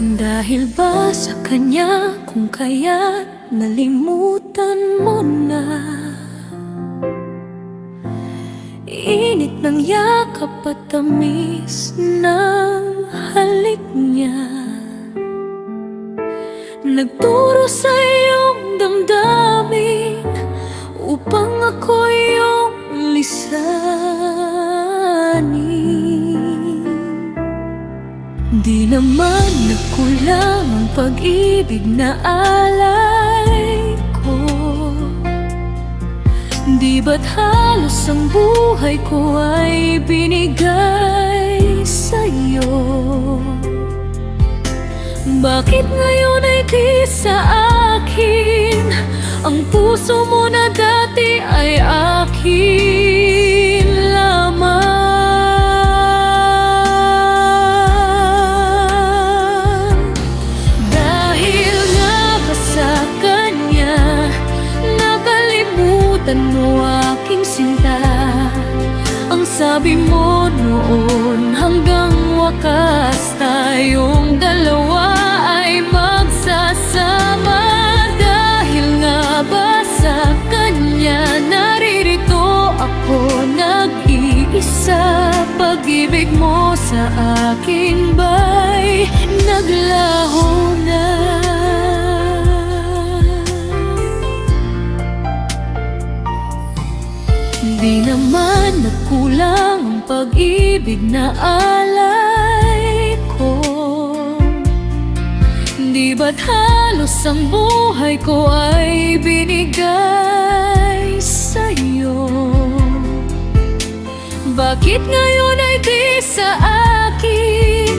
Dahil ba sa kanya kung kaya't nalimutan mo na? Init ng yakap at tamis ng halik niya, nagturo sa iyong damdamin upang ako iyong lisanin. Di naman nagkulang ang pag-ibig na alay ko. Di ba't halos ang buhay ko ay binigay sa'yo? Bakit ngayon ay di sa akin ang puso mo na dati ay akin lamang? Dahil nga ba sa kanya nakalimutan mo aking sinta? Ang sabi mo noon hanggang wakas tayong dalawa ay magsasama. Dahil nga ba sa kanya naririto ako nag-iisa? Pag-ibig mo sa akin ba'y naglaho na? Di naman nagkulang ang pag-ibig na alay ko. Di ba't halos ang buhay ko ay binigay sa'yo? Bakit ngayon ay di sa akin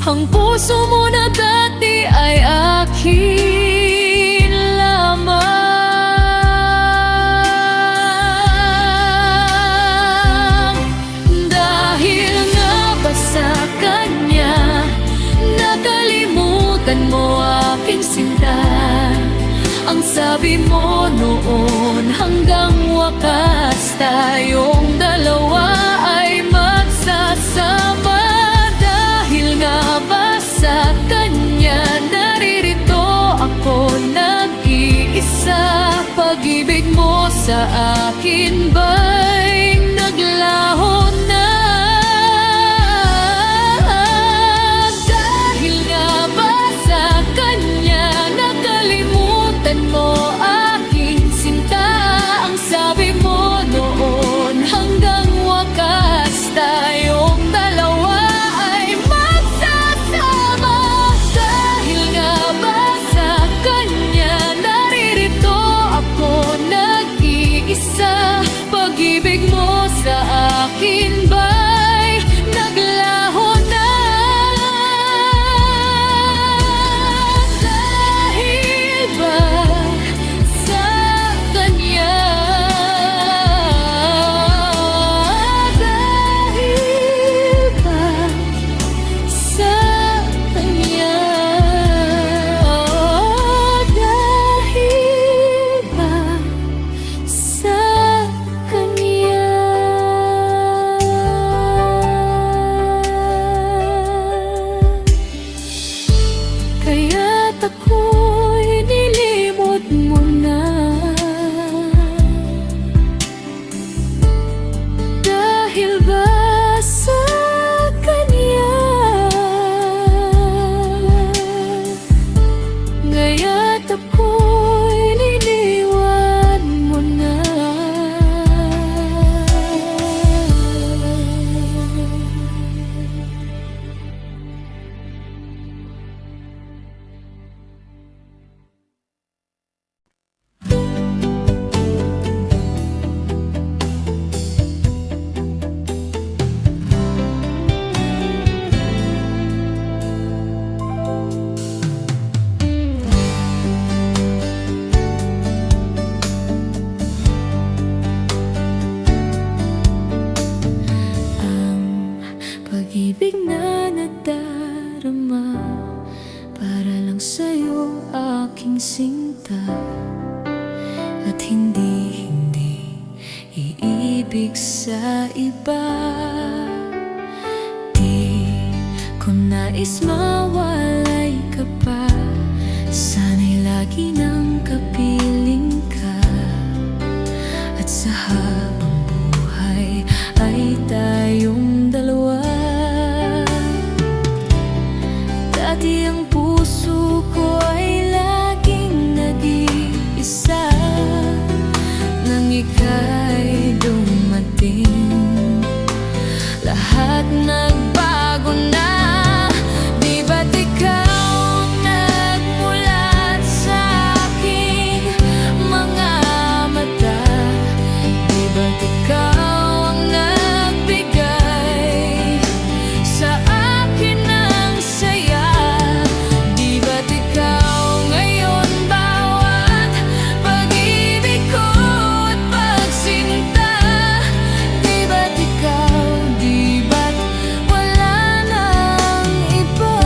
ang puso mo na dati ay akin lamang? Dahil nga ba sa kanya nakalimutan mo aking sinta? Ang sabi mo noon hanggang wakas tayong dalawa ay magsasama. Dahil nga ba sa kanya naririto ako nag-iisa? Pag-ibig mo sa akin ba'y naglaho na? Dahil nga ba sa kanya nakalimutan mo aking sinta? Ang sabi mo noon hanggang wakas tayong dalawa ay magsasama. Dahil nga ba sa kanya naririto ako nag-iisa? Pag-ibig mo sa akin ba'y naglaho na? Dahil ba sa kanya? Dahil ba sa kanya? Dahil ba sa kanya? Kaya't ako'y nilimot mo na. Dahil ba sa kanya? Kaya't ako'y niliwan mo na. Pag-ibig na nadarama para lang sa'yo aking sinta. At hindi iibig sa iba. Di ko nais mawalay Sana'y lagi nang kapiling ka, at sa habang buhay ay tayong dalawa. Dati ang puso ko ay laging nag-iisa, nang ika'y dumating, lahat nagbago na. Di ba't ikaw ang nagmulat sa aking mga mata? Di ba't ikaw ang nagbigay sa akin ng saya? Di ba't ikaw ngayon bawat pag-ibig ko at pagsinta? Di ba't ikaw, di ba't wala nang iba?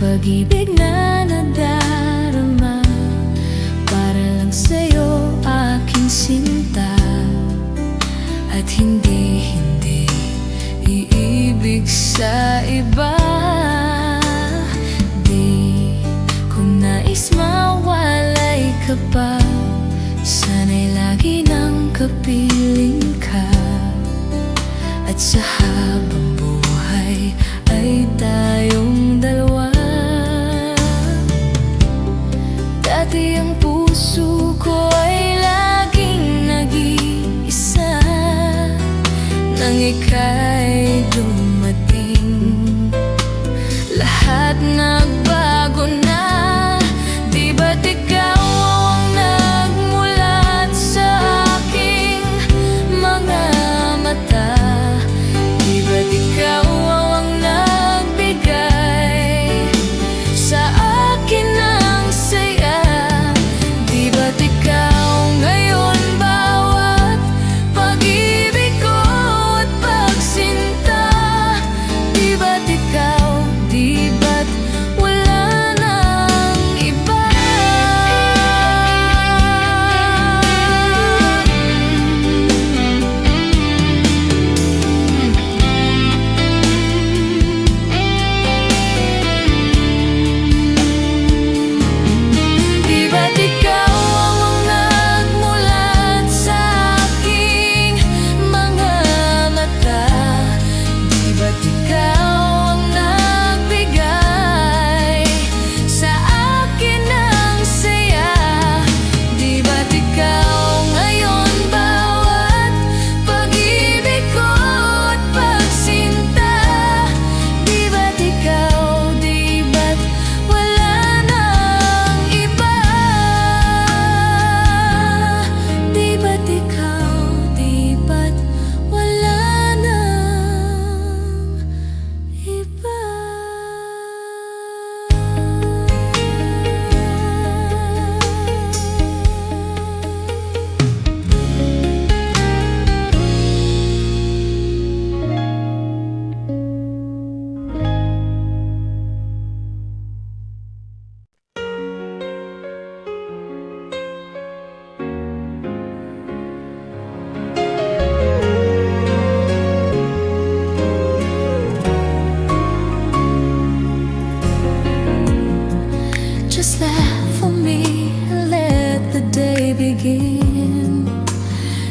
Pag-ibig na nadarama para lang sa'yo, aking sinta, at hindi iibig sa iba. Di ko nais mawalay ka pa, sana'y lagi nang kapiling ka, at sa habang buhay ay tayong dalawa. Dati ang puso ko ay laging nag-iisa, nang ika'y dumating, lahat nagbago na. Di ba't ikaw ang nagmulat sa aking mga mata? Di ba't ikaw ang nagbigay sa akin ng saya? Di ba't ikaw ngayon bawat pag-ibig ko at pagsinta? Di ba't ikaw, di ba't wala nang iba? Di ba't ikaw ang nagmulat sa aking mga mata? Di ba't ikaw ang nagbigay sa akin ng saya? Di ba't ikaw ngayon bawat pag-ibig ko at pagsinta? Di ba't ikaw, di ba't wala nang iba? Di ba't ikaw, di ba't wala nang iba? Just laugh for me and let the day begin.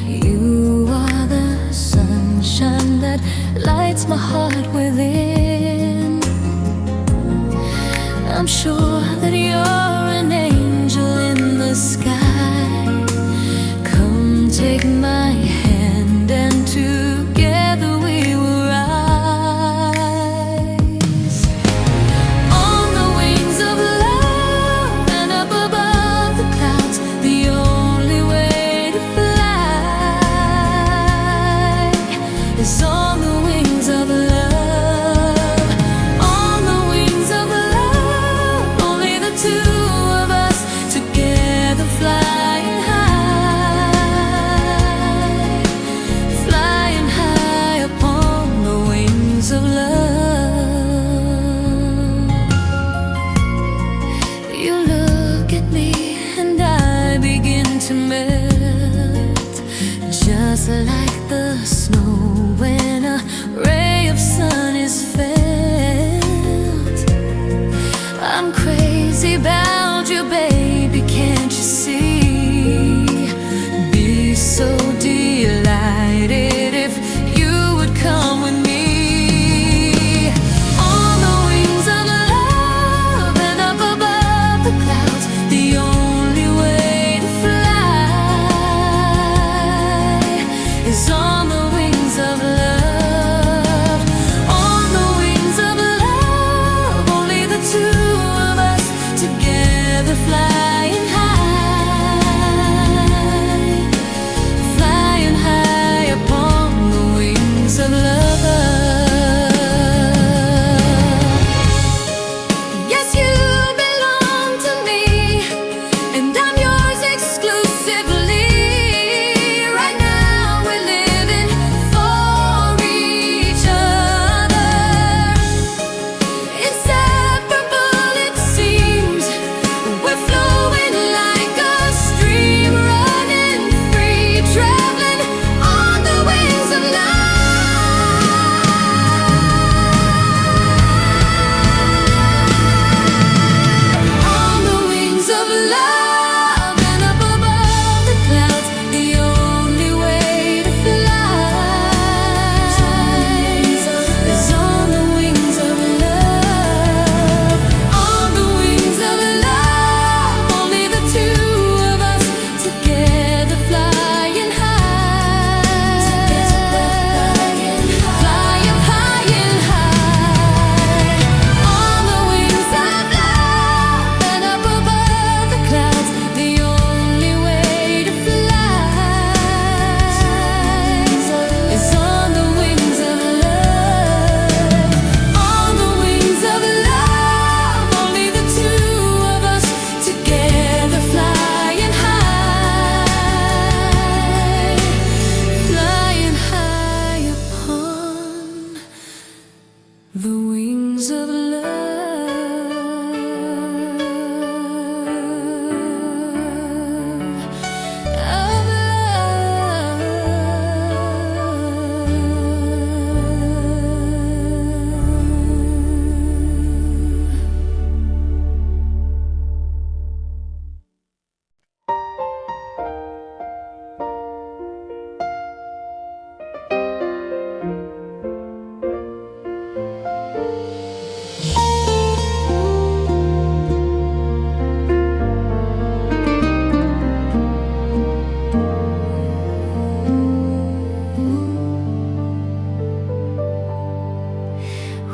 You are the sunshine that lights my heart within. I'm sure that you're an angel in the sky. Come take my hand and together we will rise on the wings of love and up above the clouds. The only way to fly is on the wings of love. On the wings of love, on just like the snow when a ray of sun is felt. I'm crazy about you, baby, can't you see? Be so delighted if you would come with me. On the wings of love and up above the clouds, the only way to fly is on the wings of love. On the wings of love, only the two of us together flying high, flying high upon the wings of love. Yes, you belong to me, and I'm yours exclusively. Right now we're living for each other, inseparable it seems. We're flowing like a stream, running free, traveling on the wings of love. On the wings of love and up above the clouds, the only way to fly is on the wings of love. On the wings of love, only the two of us together flying high, flying high and high. On the wings of love and up above the clouds, the only way to fly is on the wings of love. On the wings of love, only the two of us together flying high, flying high upon the wings of love.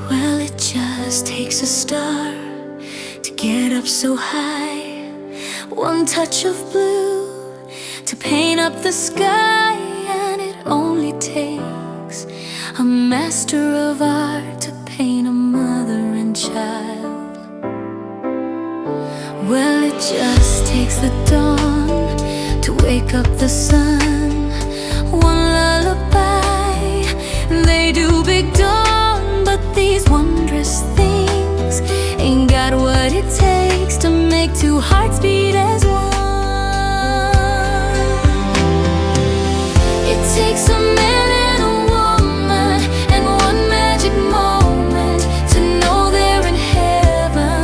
Well, it just takes a star to get up so high. One touch of blue to paint up the sky, and it only takes a master of art to paint a mother and child. Well, it just takes the dawn to wake up the sun. One lullaby, they do big dawn, but these wondrous things ain't got what it takes to make two hearts beat as one. It takes a man and a woman and one magic moment to know they're in heaven.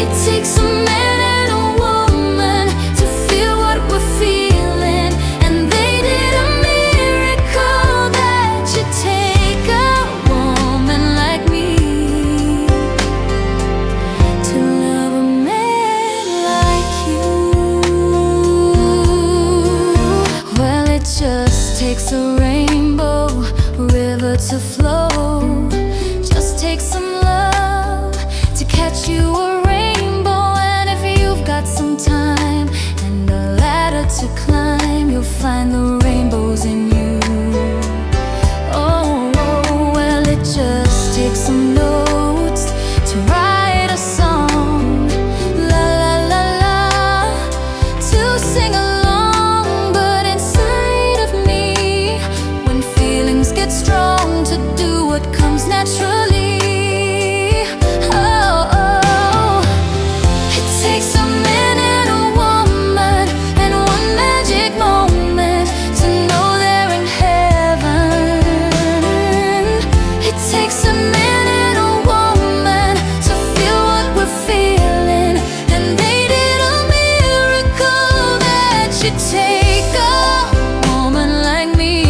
It takes a man and a woman to feel what we're feeling, and they did a miracle that should take a woman like me to love a man like you. Well, it just takes a rainbow, river to flow. Just takes some love to catch you a rainbow, and if you've got some time and a ladder to climb, you'll find the rainbows in you. Oh, well, it just takes some notes to write a song. La la la la, to sing along. But inside of me, when feelings get strong, to do you take a woman like me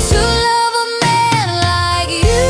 to love a man like you.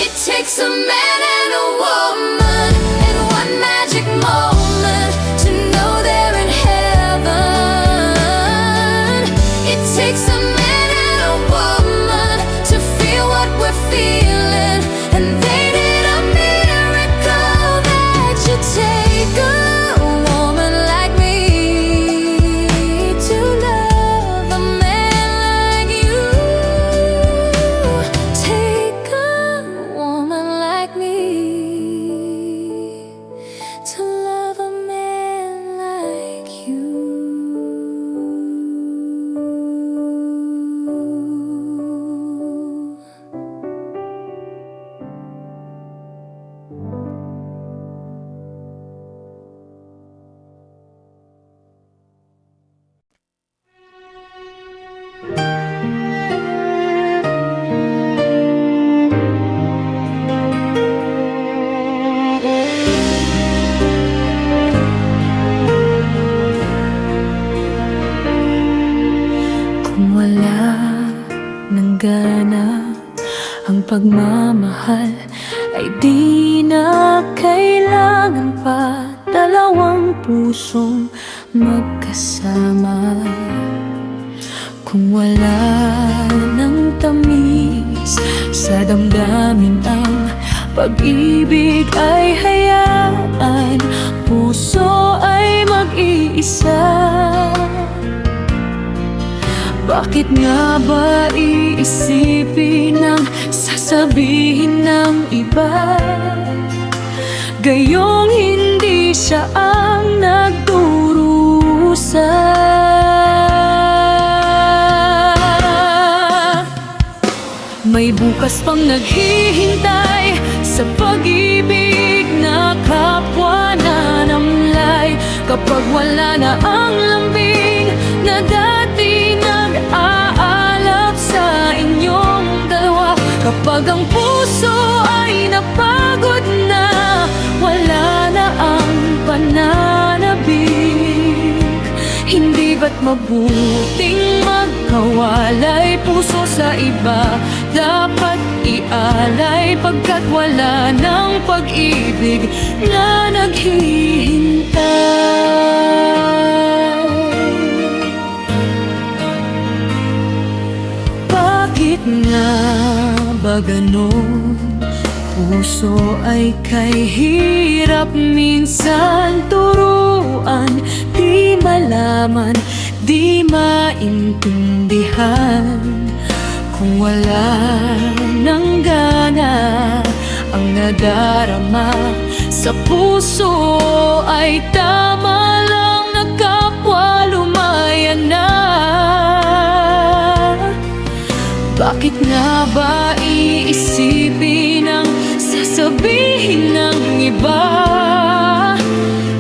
It takes a man and a woman and one magic moment to know they're in heaven. It takes a man and a woman to feel what we're feeling, and they did a miracle that you take a woman like me to love a man like you. Take a woman like me to love a man like you. Kung wala ng gana ang pagmamahal, ay di na kailangan pa dalawang pusong magkasama. Kung wala ng tamis sa damdamin ang pag-ibig, ay hayaan puso ay mag-iisa. Bakit nga ba iisipin ang sasabihin ng iba, gayong hindi siya ang nagdurusa? May bukas pang naghihintay sa pag-ibig na kapwa nanamlay. Kapag wala na ang lambing na dati nag-aalap sa inyong dalawa, kapag ang puso ay napagod na, wala na ang pananabik, hindi ba't mabuting magkawalay puso sa iba? Dapat ialay pagkat wala ng pag-ibig na naghihintay. Bakit nga ba ganon? Puso ay kay hirap minsan turuan, di malaman, di maintindihan. Kung wala ng gana ang nadarama sa puso, ay tama lang na kapwa lumaya na. Bakit nga ba iisipin ang sasabihin ng iba,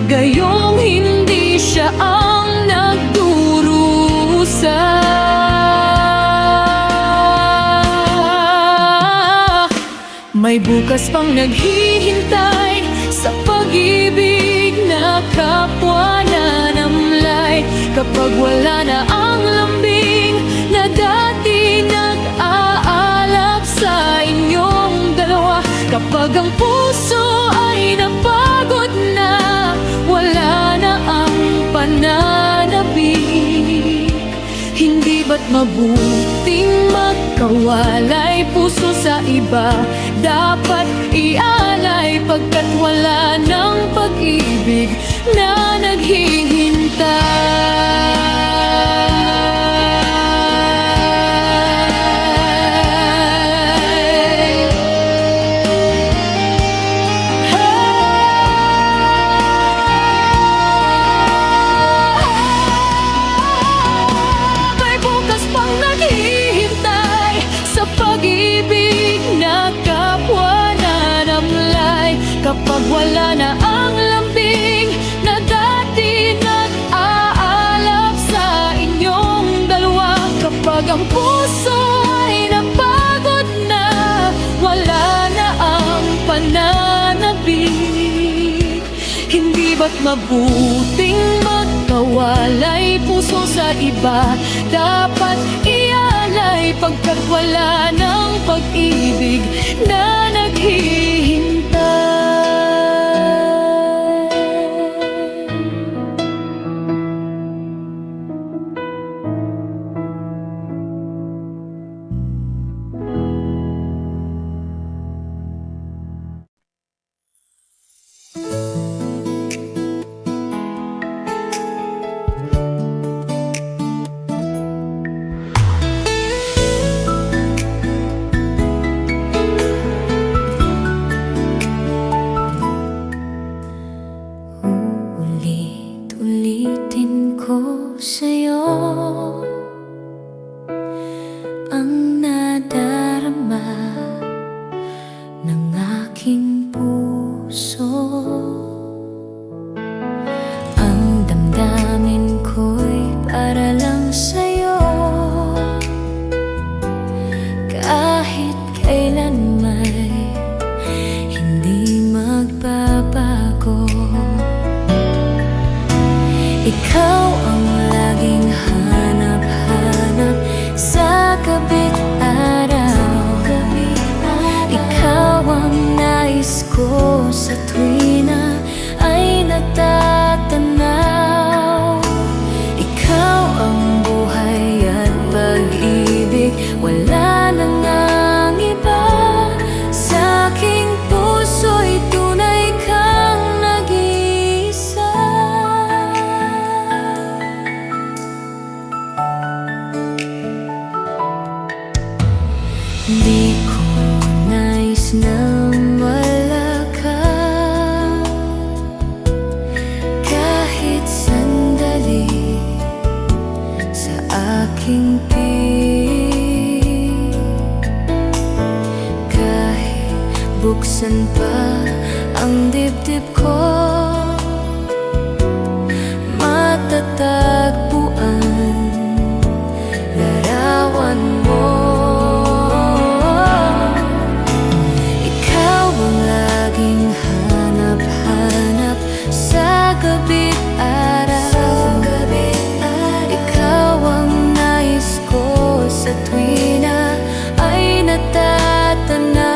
gayong hindi siya ang nagdurusa? May bukas pang naghihintay sa pag-ibig na kapwa nanamlay. Kapag wala na ang lambing na dati nag-aalap sa inyong dalawa, kapag ang puso ay napagod na, wala na ang pananabik, hindi ba't mabuting magkawalay puso sa iba? Dapat ialay pagkat wala ng pag-ibig na naghihintay. May bukas pang naghihintay sa pag ang puso ay napagod na, wala na ang pananabik. Hindi ba't mabuting magkawalay puso sa iba? Dapat ialay pagkat wala ng pag-ibig na naghihintay. Ulit-ulitin ko sa'yo ang nadarama ng aking puso. Ang damdamin ko'y para lang sa'yo, kahit kailan may hindi magbabago. Ikaw ang laging hanap-hanap sa gabi't araw. Ikaw ang nais ko sa tuwi na ay natatanaw. Ikaw ang buhay at pag-ibig, wala na ngang iba. Sa aking puso'y tunay kang nag-iisa. Di ko nais na wala ka kahit sandali sa aking piling. Kahit buksan pa ang dibdib ko, matatagpuan larawan mo. Gabi't araw, ikaw ang nais ko sa tuwi na ay natatanaw.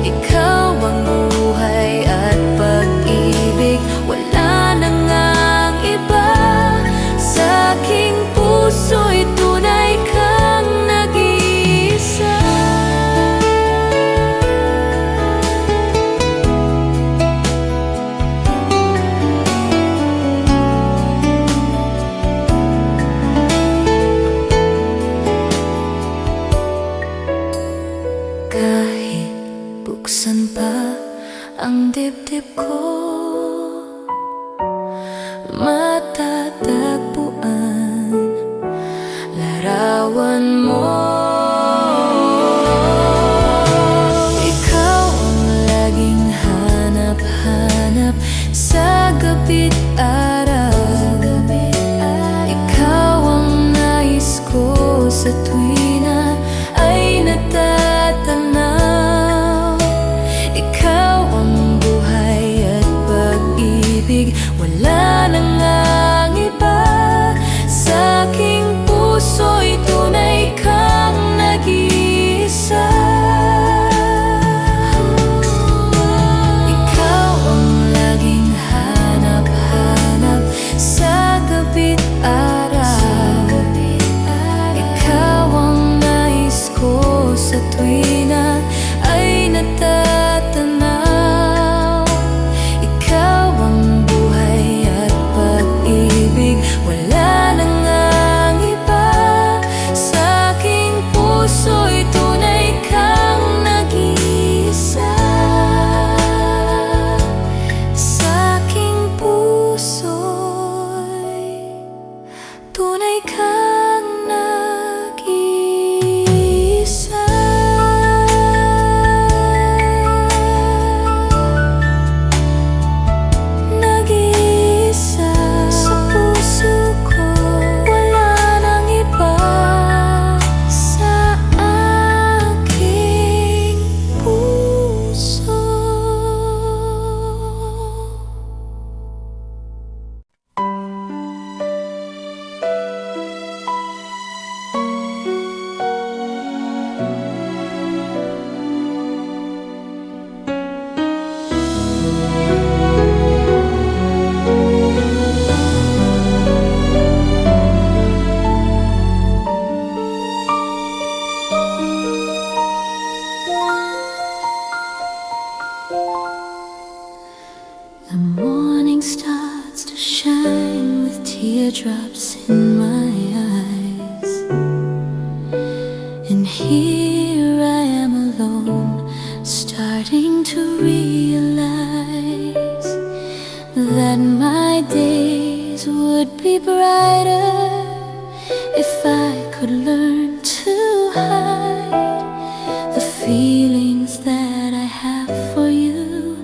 Ikaw ang buhay at pag-ibig, wala na ngang iba. Sa aking puso'y tunay kang nag-iisa. Kahit buksan pa ang dibdib ko, matatagpuan larawan mo. Ikaw ang laging hanap-hanap sa gabi't araw. Ikaw ang nais ko sa tuwi na ay natatanaw. Ikaw ang buhay at pag-ibig, wala na ngang iba. Sa aking puso'y tunay kang nag-iisa. Ikaw ang laging hanap-hanap sa gabi't araw. Ikaw ang nais ko sa tuwi na ay natatanaw. Ikaw ang buhay at pag-ibig, wala na ngang iba. Sa aking puso'y tunay kang nag-iisa. Sa aking puso'y tunay kang nag-iisa. Nag-iisa sa puso ko, wala nang iba. in my eyes, and here I am alone, starting to realize that my days would be brighter if I could learn to hide the feelings that I have for you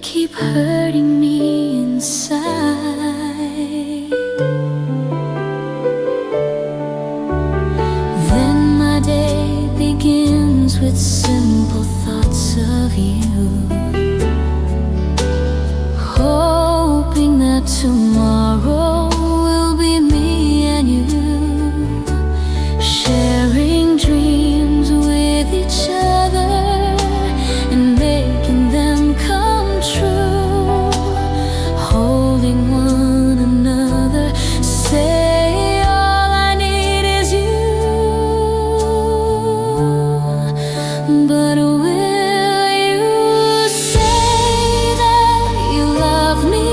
keep hurting me inside. Then my day begins with simple thoughts of you, hoping that tomorrow will be me and you, sharing dreams with each other and making them come true, holding one another, say all I need is you. But will you say that you love me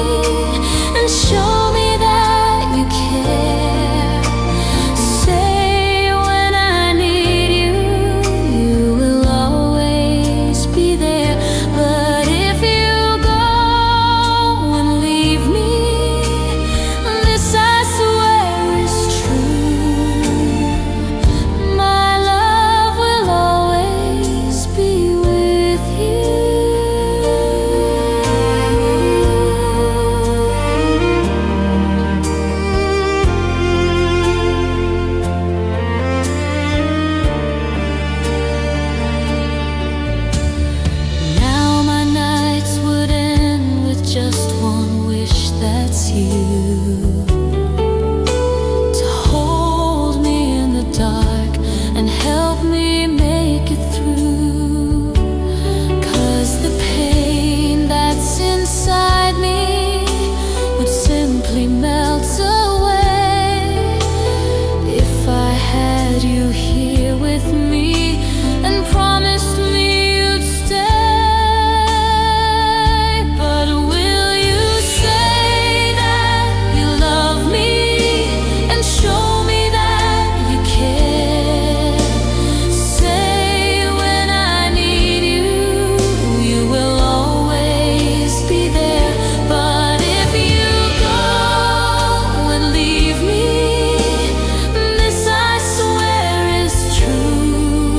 and show me that you care? Say when I need you, you will always be there. But if you go and leave me, this I swear is true. My love will always be with you. Now my nights would end with just one wish, that's you, to hold me in the dark and help me make it through. 'Cause the pain that's inside me would simply melt away if I had you here with me and promised me you'd stay. But will you say that you love me and show me that you care? Say when I need you, you will always be there. But if you go and leave me, this I swear is true.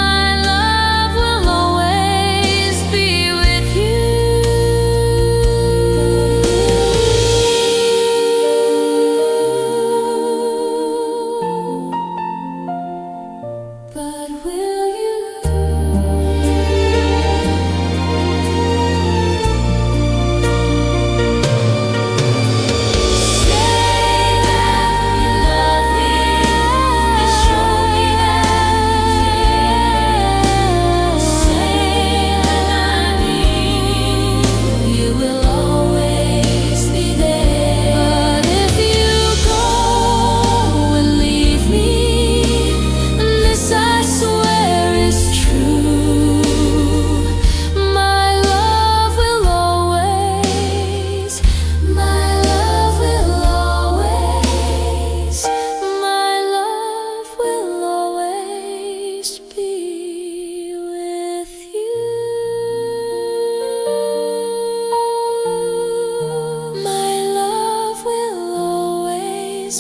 My love will always be with you. But will you?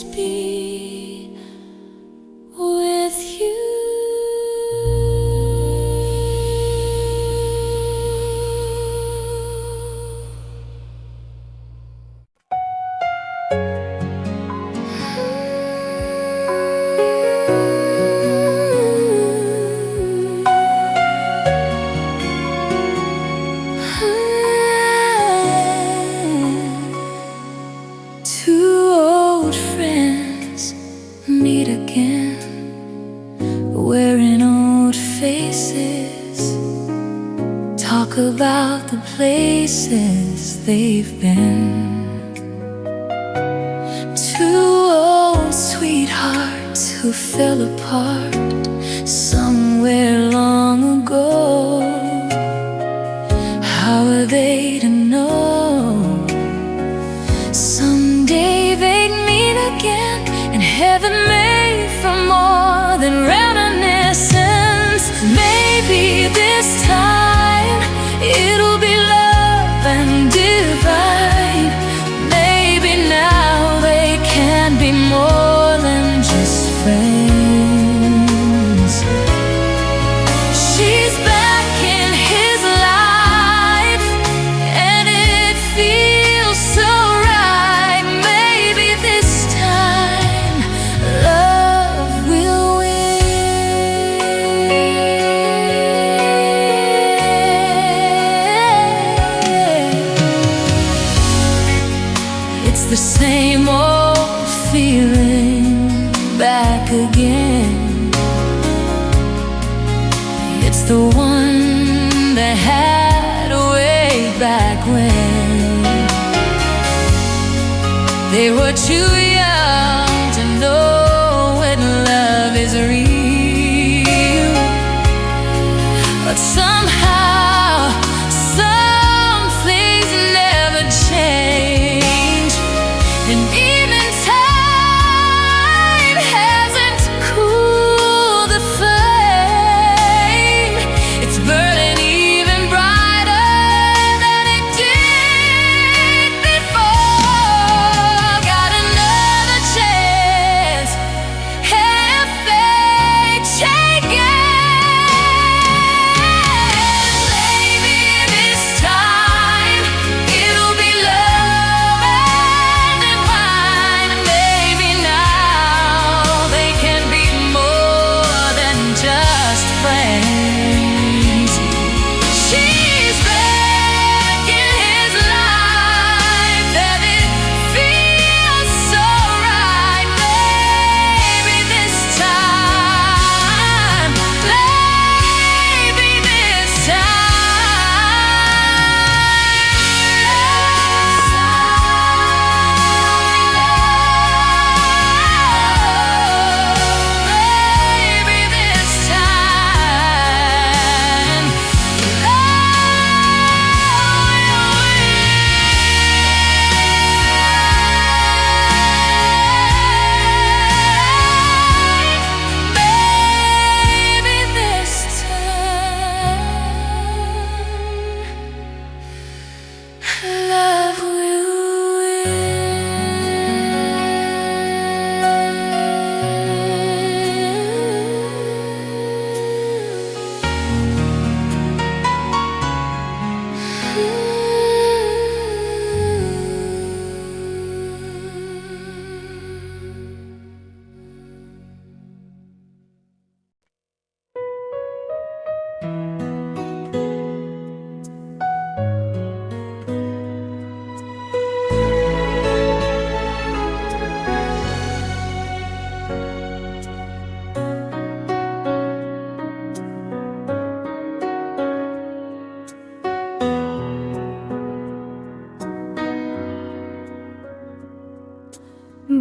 Be with you. Two old friends meet again, wearing old faces, talk about the places they've been. Two old sweethearts who fell apart somewhere long ago. How are they to know? Someday they'd meet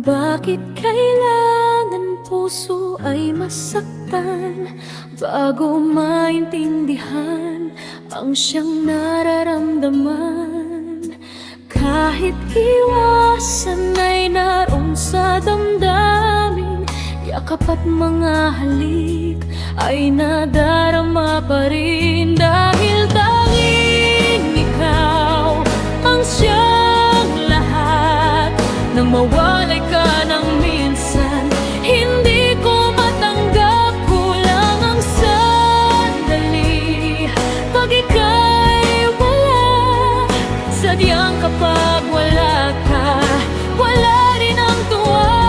Bakit kailangan puso ay masaktan bago maintindihan ang siyang nararamdaman? Kahit iwasan ay naroon sa damdamin, yakap at mga halik ay nadarama pa rin. Dahil tanging ikaw ang siyang lahat. Nang mawalay ka ng minsan, hindi ko matanggap, kulang ang sandali. Pag ika'y wala, sadyang kapag wala ka, wala rin ang tuwa.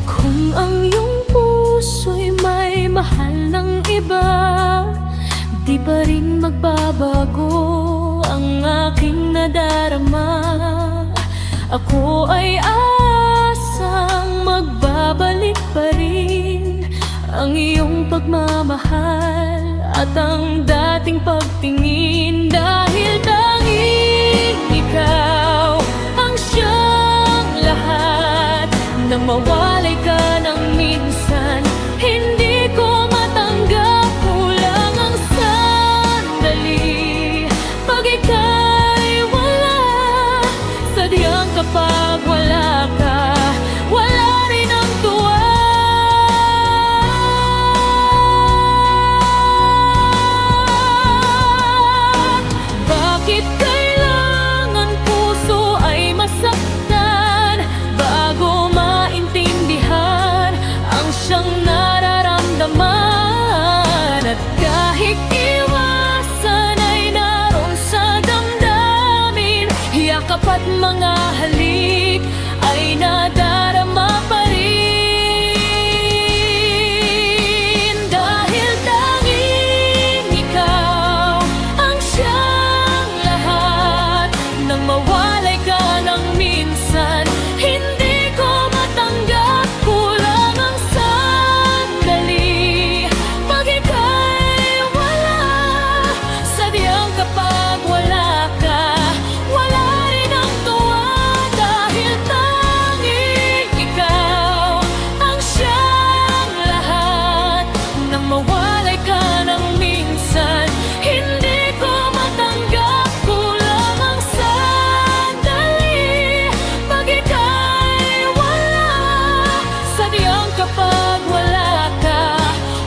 Kung ang iyong puso'y may mahal ng iba, di pa rin magbabago ang aking nadarama. Ako ay asang magbabalik pa rin ang iyong pagmamahal at ang dating pagtingin. Dahil tanging ikaw ang siyang lahat. Nang mawalay ka ng minsan, hindi ko matanggap, kulang ang sandali. Pag ika'y wala, sadyang kapag wala ka, wala rin ang tuwa. Bakit kailangan puso ay masaktan bago maintindihan ang siyang nararamdaman? At kahit iwasan ay naroon sa damdamin, yakap at mga halik ay nadarama pa rin. Dahil tanging ikaw ang siyang lahat. Nang mawalay ka ng minsan, hindi ko matanggap, kulang ang sandali. Pag ika'y wala, sadyang kapag wala ka, wala rin ang tuwa. Dahil tanging ikaw ang siyang lahat. Nang mawalay ka ng minsan, hindi ko matanggap, kulang ang sandali. Pag ika'y wala, sadyang kapag wala ka,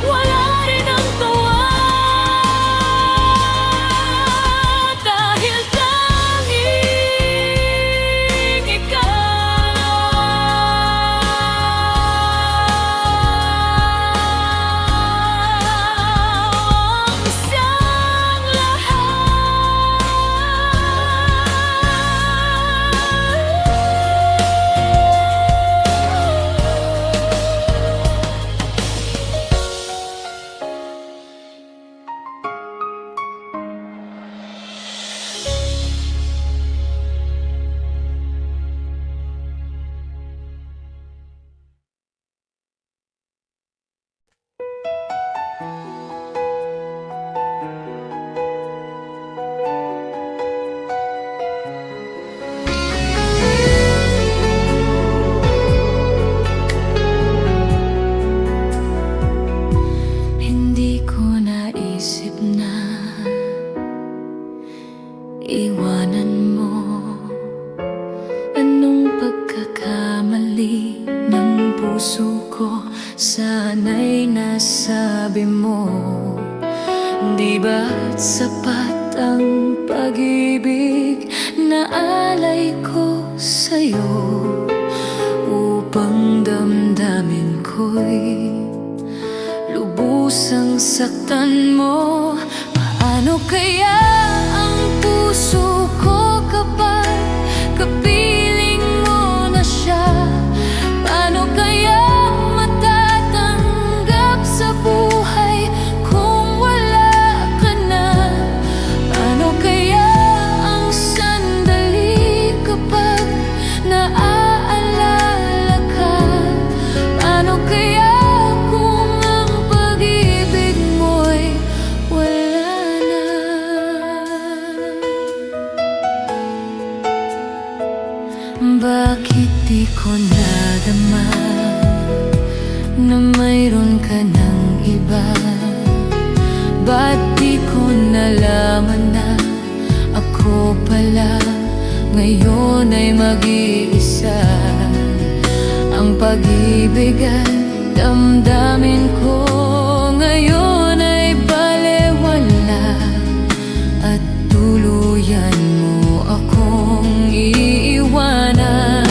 wala rin ang tuwa. Dahil tanging ikaw ang siyang hindi ko naisip na iwanan mo. Anong pagkakamali ng puso ko, sana'y nasabi mo. Di ba't sapat ang pag-ibig na alay ko sa'yo, upang damdamin ko'y lubusang saktan mo? Paano kaya ang puso ko kapag kapiling mo na siya? Paano kaya matatanggap sa buhay kung wala ka na? Paano kaya ang sandali kapag naaalala ka? Paano kaya kung meron ka ng iba? Ba't di ko nalaman na ako pala ngayon ay mag-iisa? Ang pag-ibig at damdamin ko ngayon ay balewala, at tuluyan mo akong iiwanan.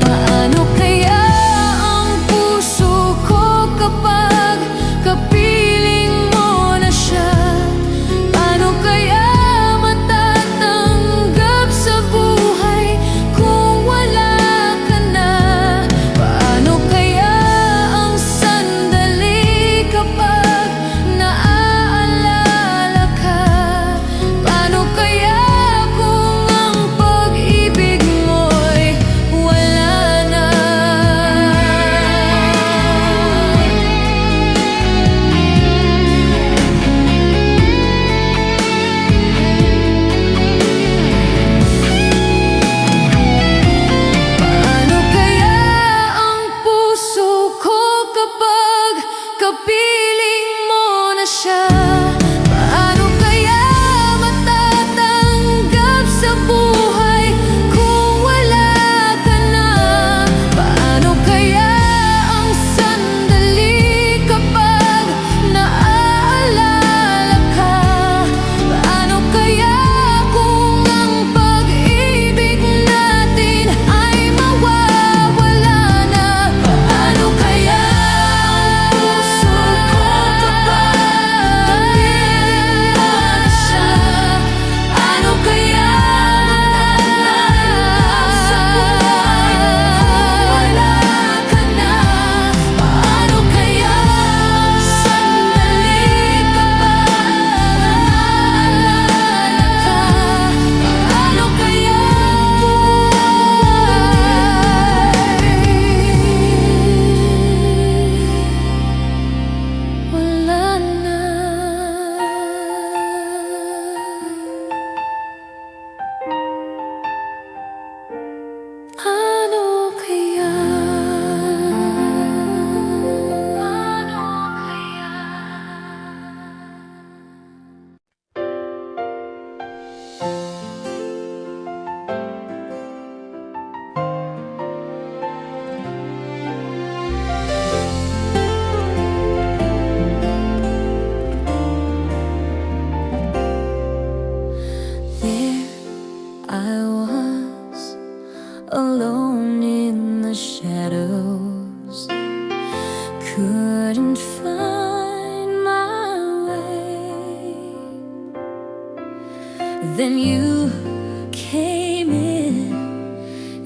Paano kaya ang puso ko kapag kapiling mo na siya? Paano kaya matatanggap sa buhay kung wala ka na? Paano kaya ang sandali kapag naaalala ka? Paano kaya kung ang pag-ibig mo'y wala na? Paano kaya ang puso ko kapag kapiling mo na siya? Paano kaya matatanggap sa buhay kung wala ka na? Paano kaya ang sandali kapag naaalala ka? Paano kaya kung ang pag-ibig natin ay mawawala na? Paano kaya ang puso ko kapag kapiling mo na siya? Paano kaya matatanggap sa buhay kung wala ka na? Paano kaya sandali kapag naaalala ka? Paano kaya wala na? Paano kaya? Paano kaya? There I was, alone in the shadows, couldn't find my way. Then you came in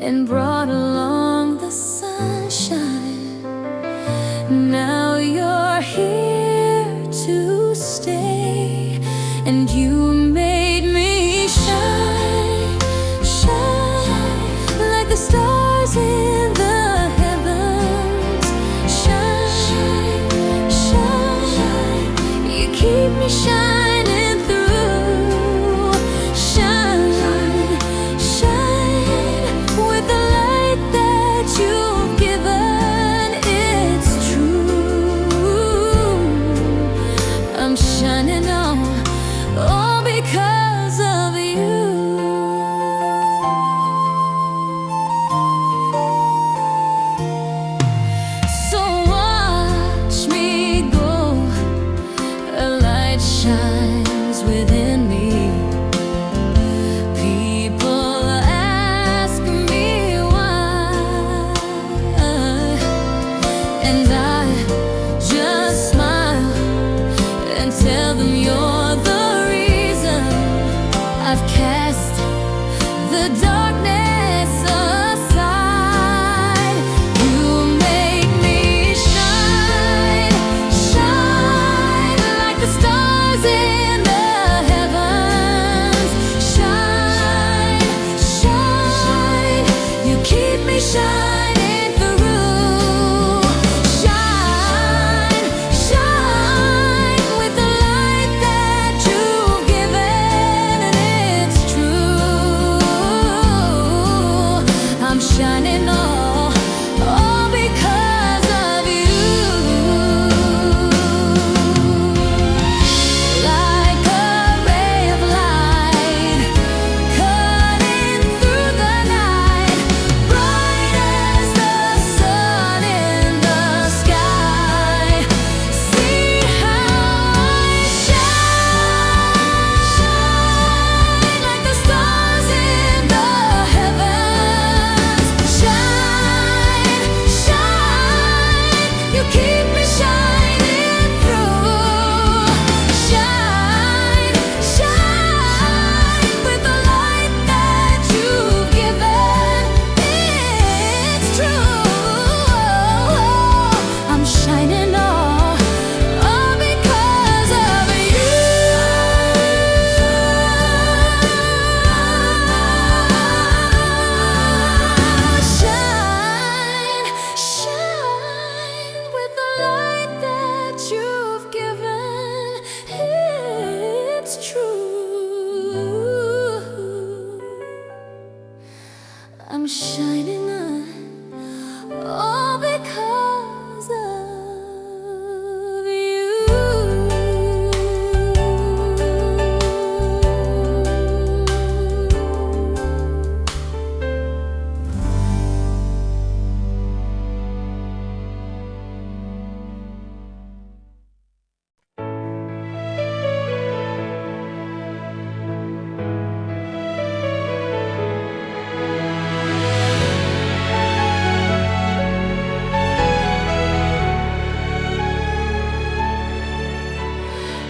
and brought along the sunshine. Now you're here to stay, and you made me shine, shine like the stars in the heavens. Shine, shine, you keep me shining through. Shine, shine with the light that you've given. It's true. keep me shining through. Shine, shine with the light that you've given. It's true. I'm shining all because of you. Shine, shine with the light that you've given. It's true. I'm shining all because of you.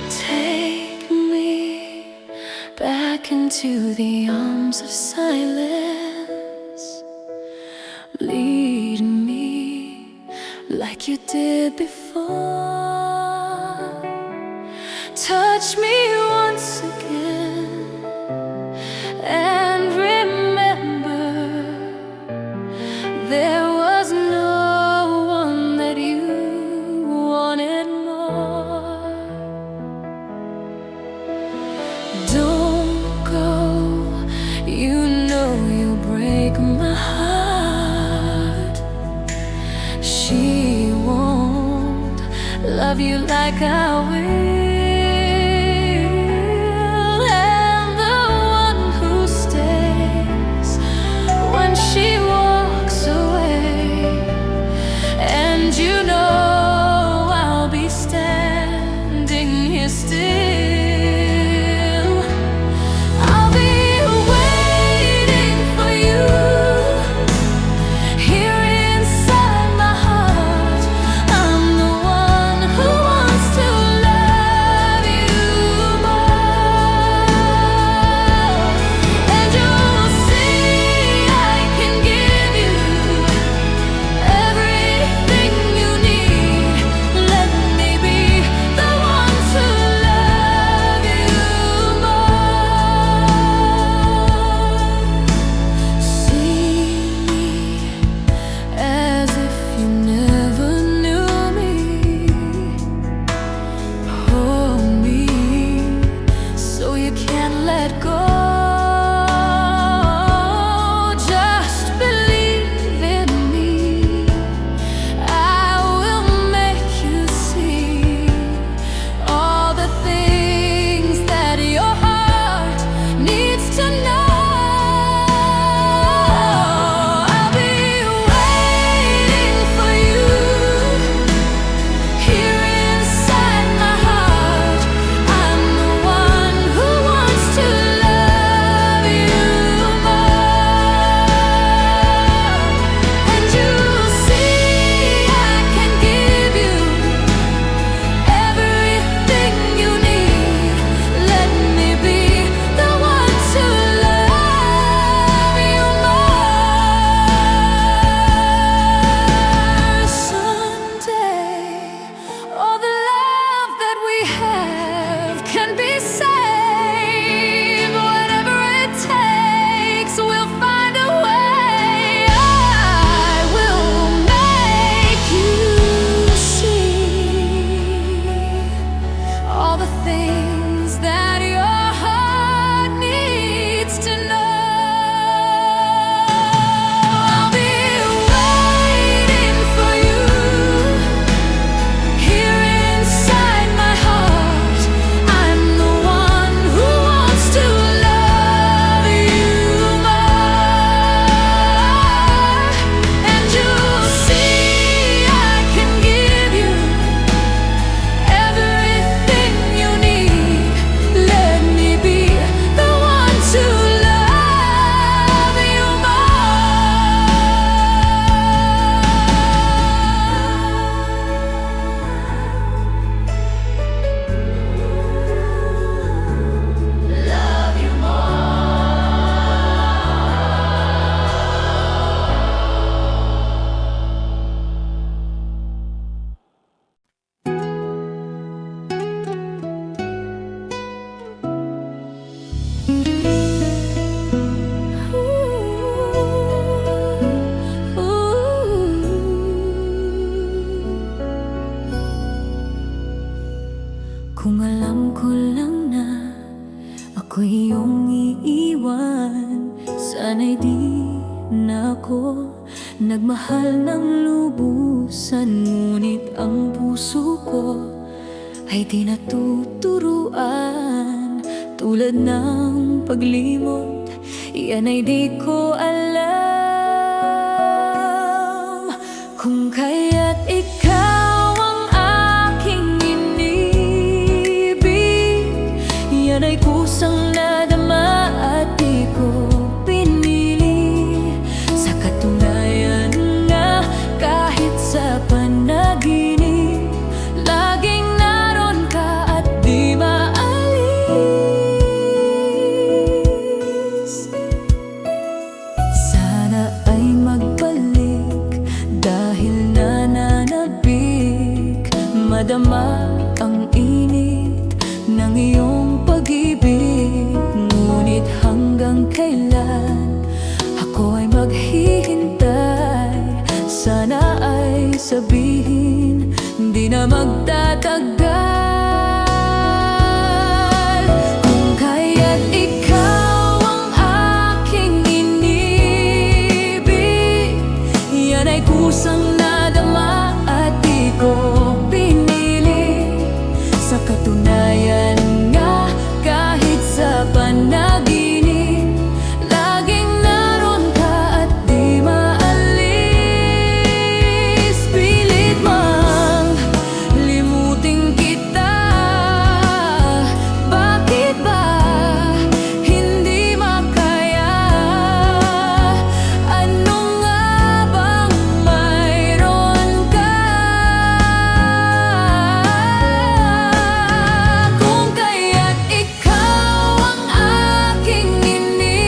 Take me back into the arms of silence. Lead me like you did before. Touch me once again and remember there was no one that you wanted more. Don't go, you know you'll break my heart. She won't love you like I will. And the one who stays when she walks away, and you know I'll be standing here still. I'll be waiting for you here inside my heart. I'm the one who wants to love Kung alam ko lang na ako'y iyong iiwan, sana'y di na ako nagmahal ng lubusan. Ngunit ang puso ko ay di natuturuan. Tulad ng paglimot, yan ay di ko alam. Kung kaya't ikaw ang aking inibig, yan ay kusang nadama at di ko pinili. Sa katunayan nga, kahit sa panaginip, laging naroon ka at di maalis. Sana ay magbalik dahil nananabik, madama ang init ng iyong pag-ibig. Ngunit hanggang kailan ako ay maghihintay? Sana ay sabihin di na magtatagal. Kung kaya't ikaw ang aking inibig, yan ay kusang nadama at di ko pinili. Sa katunayan nga, kahit sa panaginip, laging naroon ka at di maalis. Pilit mang limutin kita, bakit ba hindi makaya? Ano nga bang mayroon ka? Kung kaya't ikaw ang aking inibig,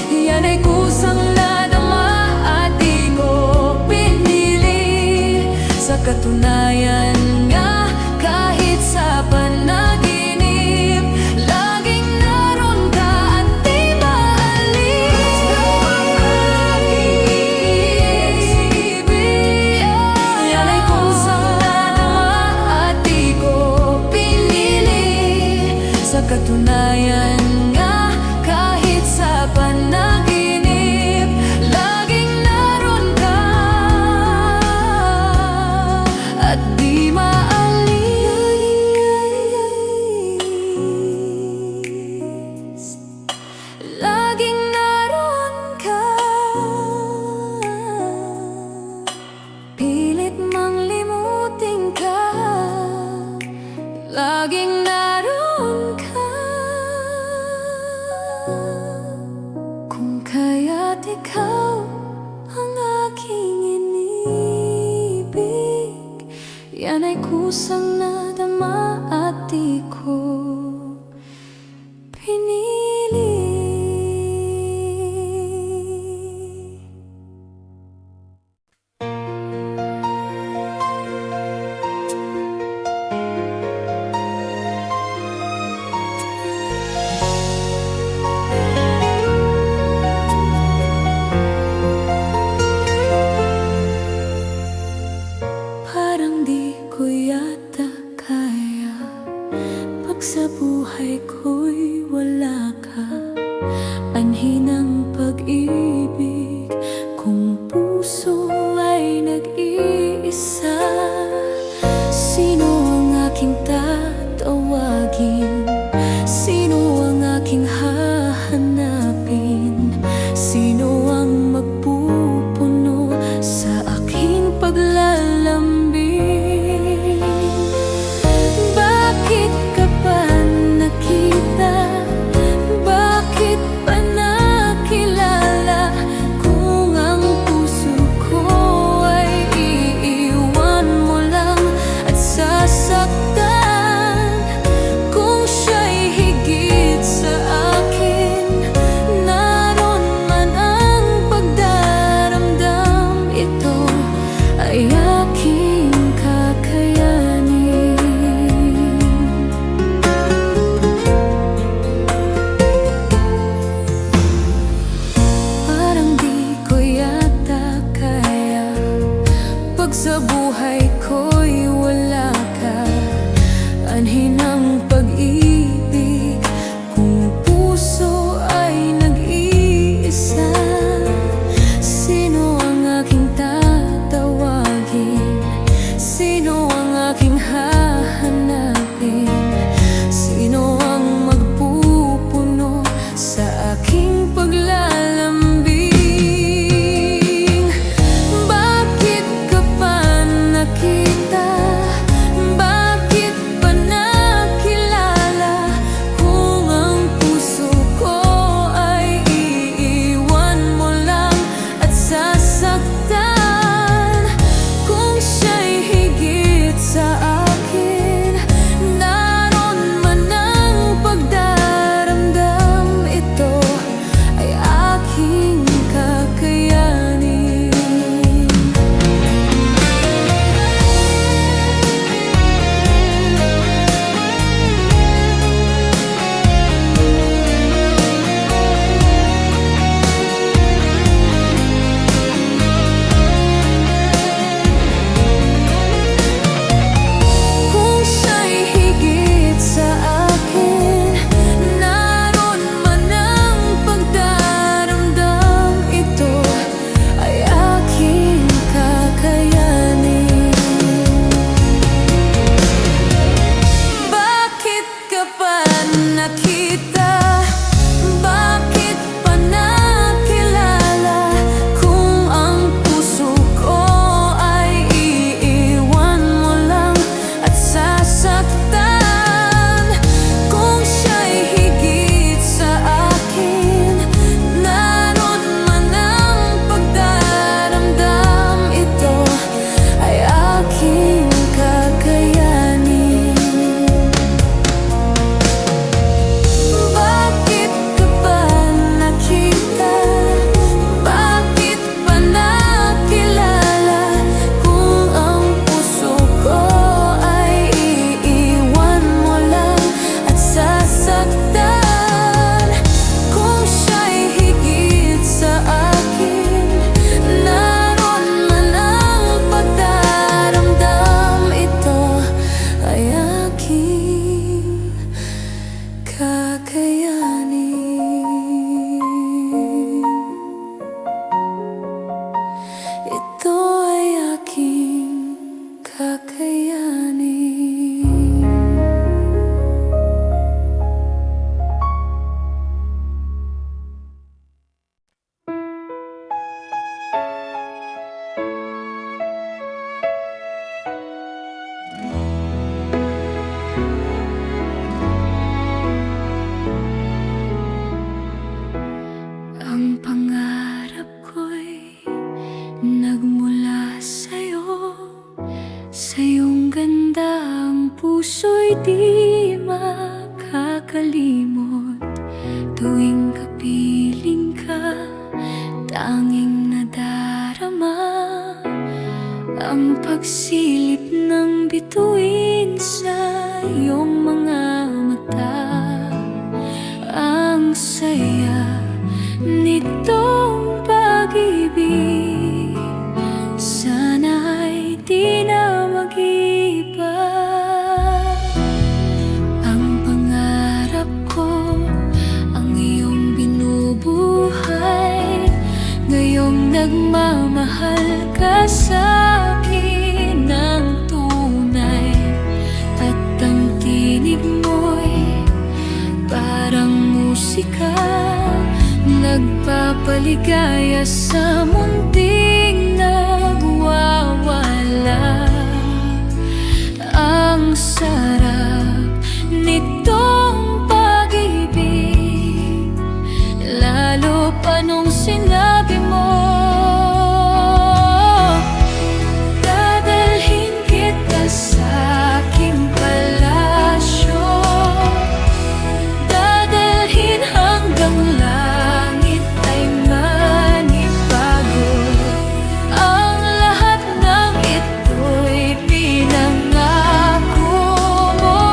yan ay kusang nadama at di ko pinili. Sa katunayan nga, kahit sa panaginip, laging naroon ka at di maalis. Yan ay kusang nadama at di ko pinili. Sa katunayan nga, kahit sa panaginip, laging naroon ka at di maalis. Laging naroon ka, pilit mang limutin ka, laging naroon ka. Kung kaya't ikaw ang aking inibig, yan ay kusang nadama at di ko pinili. Parang di ko yata kaya pag sa buhay ko'y wala ka. Anhin ng pag-ibig kung puso ay nag-iisa. Sino ang aking tatawagin? Sino ang aking hahanapin? Sino ang magpupuno sa aking paglalambing? Bakit ka pa nakita? Bakit pa nakilala? Kung ang puso ko ay iiwan mo lang at sasaktan. Kung siya'y higit sa akin, naroon man ang pagdaramdam, ito ay aking kakayanin. Parang di ko yata kaya pag sa buhay ko'y wala ka. kakayanin. Ang pangarap ko'y nagmula sa'yo, sa iyong ganda ang puso'y di makakalimot. Tuwing kapiling ka, tanging nadarama ang pagsilip ng bituin sa iyong mga mata. Ang saya nitong pag-ibig, sana'y di na mag-iba. Ang pangarap ko, ang iyong binubuhay, ngayong nagmamahal ka sa'kin ng tunay. At ang tinig mo'y parang musika, nagpapaligaya sa munding nagwawala. Ang sarap nitong pag-ibig, lalo pa nung sinabi mo, dadalhin kita sa aking palasyo, dadalhin hanggang langit ay manibago. Ang lahat ng ito'y pinangako mo,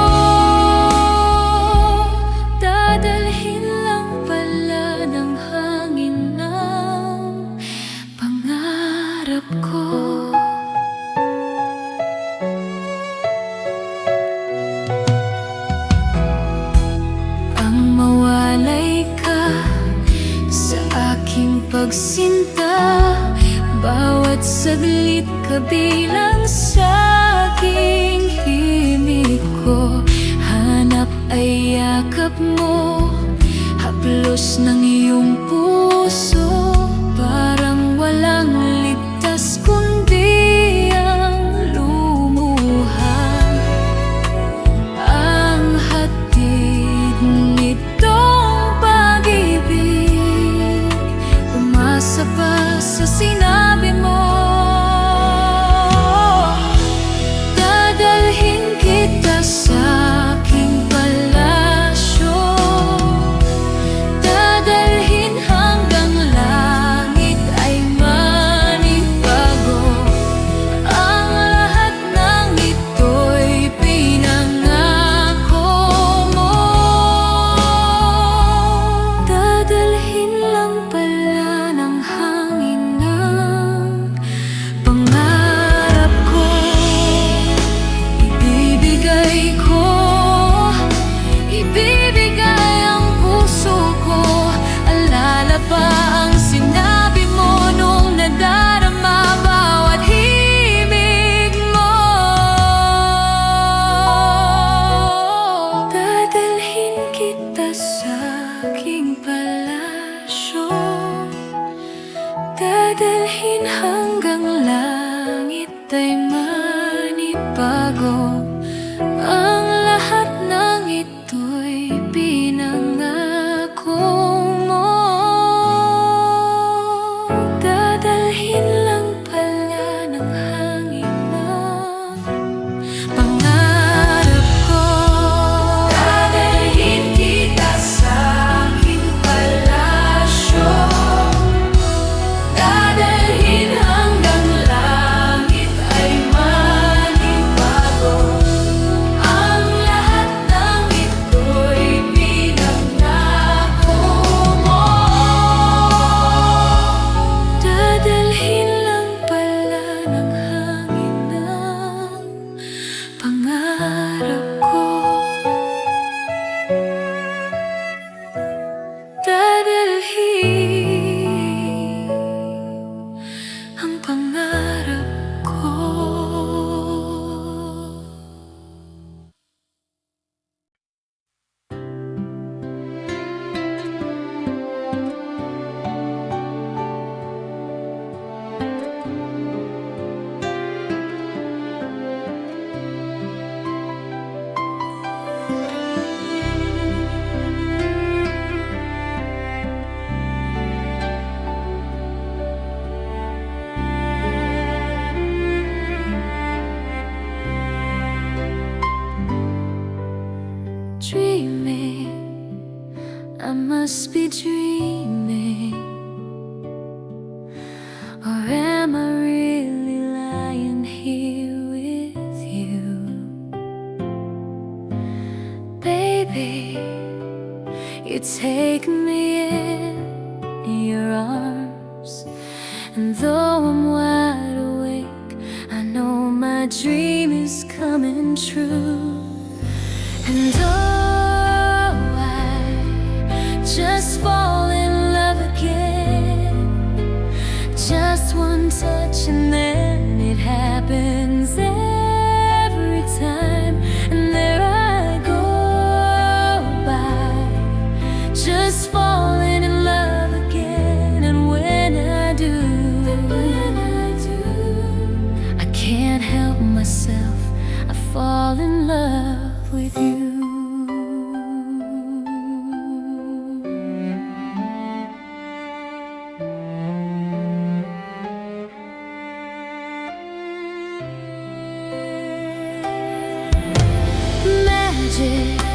dadalhin lang pala ng hangin ng pangarap ko. Ang mawalay ka sa aking pagsinta, bawat saglit kabilang sa aking himig ko. Hanap ay yakap mo, haplos ng iyong puso, parang walang ligtas kundi ang lumuhang. Ang hatid nitong pag-ibig, umasa pa sa sinabi mo, dadalhin kita sa aking palasyo, dadalhin hanggang langit ay manibago. Ang lahat ng ito'y pinangako mo, dadalhin lang pala ng hangin ng pangarap ko. Ibibigay ko, ibibigay ang puso ko, alala pa ang sinabi mo nung nadarama bawat himig mo. Dadalhin kita sa aking palasyo, dadalhin hanggang langit ay manibago. Ang lahat ng ito'y pinangako mo, dadalhin lang pala ng hangin ng pangarap ko. Dadalhin kita sa aking palasyo, dadalhin hanggang langit ay manibago. Ang must be dreaming, or am I really lying here with you? Baby, you take me in your arms, and though I'm wide awake, I know my dream is coming true. And oh, I just fall in love again. Just one touch and then it happens every time. And there I go by, just falling in love again. And when I do, I can't help myself, I fall in love with you. Magic